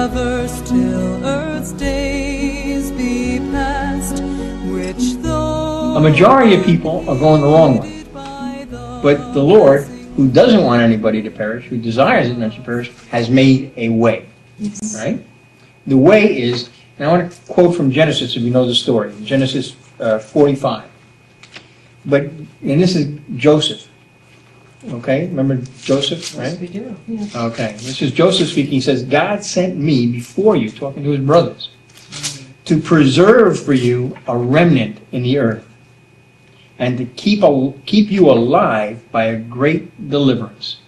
forever still earth's days be past, which though A majority of people are going the wrong way. But the Lord, who doesn't want anybody to perish, who desires that none should perish, has made a way. Yes. Right? The way is, and I want to quote from Genesis if you know the story, Genesis 45. And this is Joseph. Okay? Remember Joseph, right? Yes, we do. Yeah. Okay. This is Joseph speaking. He says, God sent me before you, talking to his brothers, to preserve for you a remnant in the earth, and to keep you alive by a great deliverance.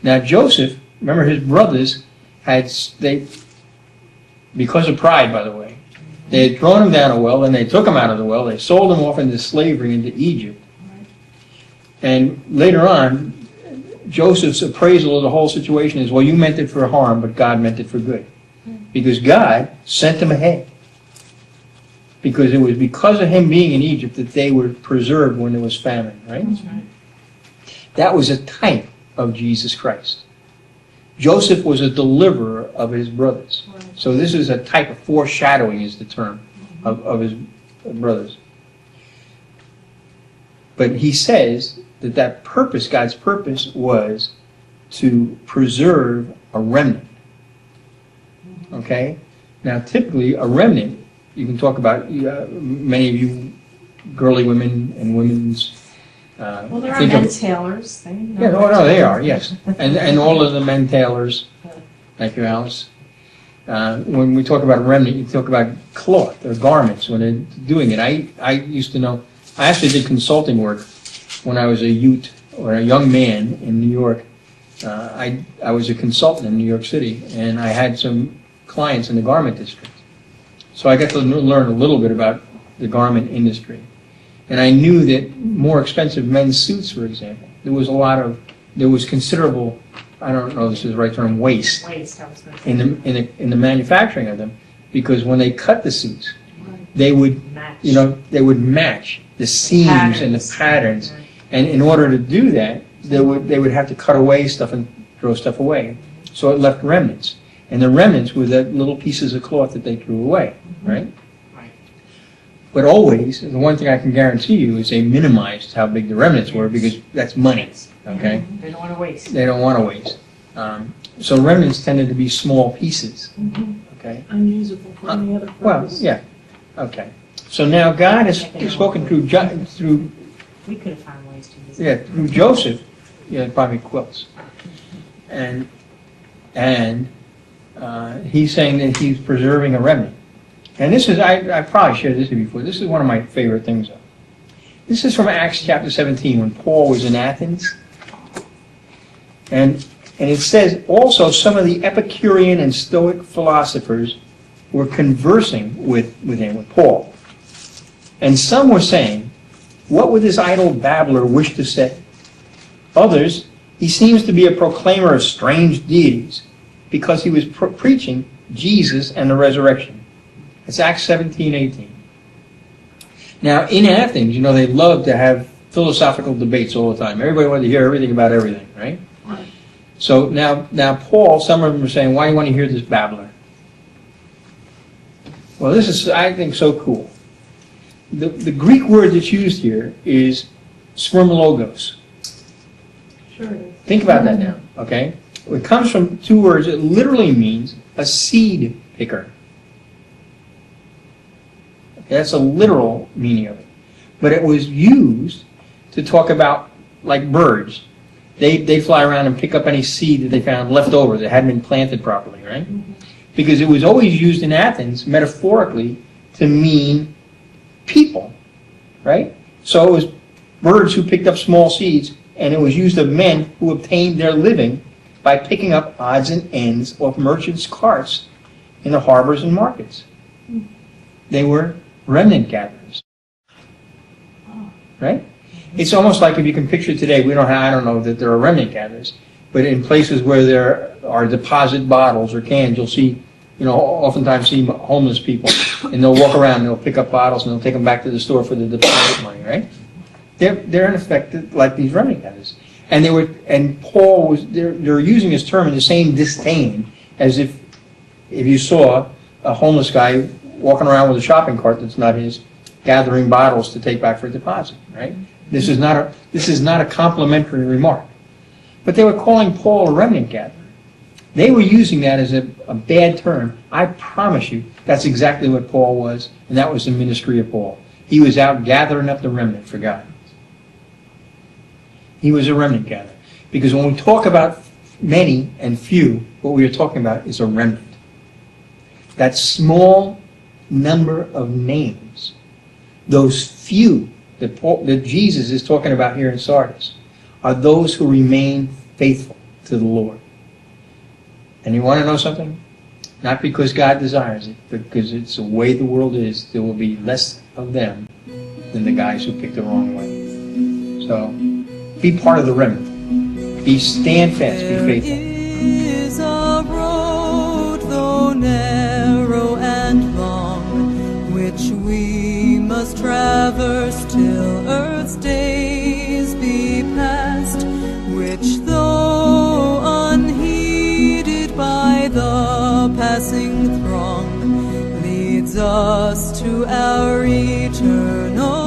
Now Joseph, remember his brothers because of pride, by the way, they had thrown him down a well, and they took him out of the well. They sold him off into slavery into Egypt. And later on, Joseph's appraisal of the whole situation is, well, you meant it for harm, but God meant it for good. Because God sent him ahead. Because it was because of him being in Egypt that they were preserved when there was famine, right? That's right. That was a type of Jesus Christ. Joseph was a deliverer of his brothers. Right. So this is a type of foreshadowing is the term of his brothers. But he says that purpose, God's purpose, was to preserve a remnant. Okay? Now typically a remnant, you can talk about, many of you girly women and women's... Well, there are men tailors. They are, yes. And all of the men tailors, thank you, Alice. When we talk about a remnant, you talk about cloth or garments when they're doing it. I used to know, I actually did consulting work when I was a youth or a young man in New York. I was a consultant in New York City, and I had some clients in the garment district. So I got to learn a little bit about the garment industry. And I knew that more expensive men's suits, for example, there was considerable, I don't know if this is the right term, waste in the manufacturing of them, because when they cut the suits, they would match the seams and the patterns, and in order to do that, they would have to cut away stuff and throw stuff away. So it left remnants, and the remnants were the little pieces of cloth that they threw away, right? But always, the one thing I can guarantee you is they minimized how big the remnants were, because that's money, okay? They don't want to waste. They don't want to waste. So remnants tended to be small pieces, okay? Unusable for any other purpose. Well, yeah, okay. So now God has spoken through we could have found ways to use it. Through Joseph, probably quilts. And he's saying that he's preserving a remnant. And this is, I probably shared this with you before, this is one of my favorite things. This is from Acts chapter 17, when Paul was in Athens. And it says, also some of the Epicurean and Stoic philosophers were conversing with him, with Paul. And some were saying, what would this idle babbler wish to say? Others, he seems to be a proclaimer of strange deities, because he was preaching Jesus and the resurrection. It's Acts 17:18. Now, in Athens, they love to have philosophical debates all the time. Everybody wanted to hear everything about everything, right? So now Paul, some of them are saying, why do you want to hear this babbler? Well, this is, I think, so cool. The Greek word that's used here is spermologos. Sure. Think about that now, okay? It comes from two words. It literally means a seed picker. That's a literal meaning of it. But it was used to talk about, like birds. They fly around and pick up any seed that they found left over that hadn't been planted properly, right? Because it was always used in Athens, metaphorically, to mean people, right? So it was birds who picked up small seeds, and it was used of men who obtained their living by picking up odds and ends of merchants' carts in the harbors and markets. They were remnant gatherers, right? It's almost like, if you can picture today, I don't know that there are remnant gatherers, but in places where there are deposit bottles or cans, you'll see, oftentimes see homeless people, and they'll walk around and they'll pick up bottles and they'll take them back to the store for the deposit money, right? They're in effect like these remnant gatherers, and Paul was they're using this term in the same disdain as if if you saw a homeless guy walking around with a shopping cart that's not his, gathering bottles to take back for deposit, right? This is not a complimentary remark. But they were calling Paul a remnant gatherer. They were using that as a bad term. I promise you, that's exactly what Paul was, and that was the ministry of Paul. He was out gathering up the remnant for God. He was a remnant gatherer. Because when we talk about many and few, what we are talking about is a remnant. That small number of names, those few that Jesus is talking about here in Sardis, are those who remain faithful to the Lord. And you want to know something? Not because God desires it, but because it's the way the world is, there will be less of them than the guys who picked the wrong way. So, be part of the remnant. Stand fast, be faithful. There is a road, though narrow and long, which we must traverse till earth's days be past, which though unheeded by the passing throng, leads us to our eternal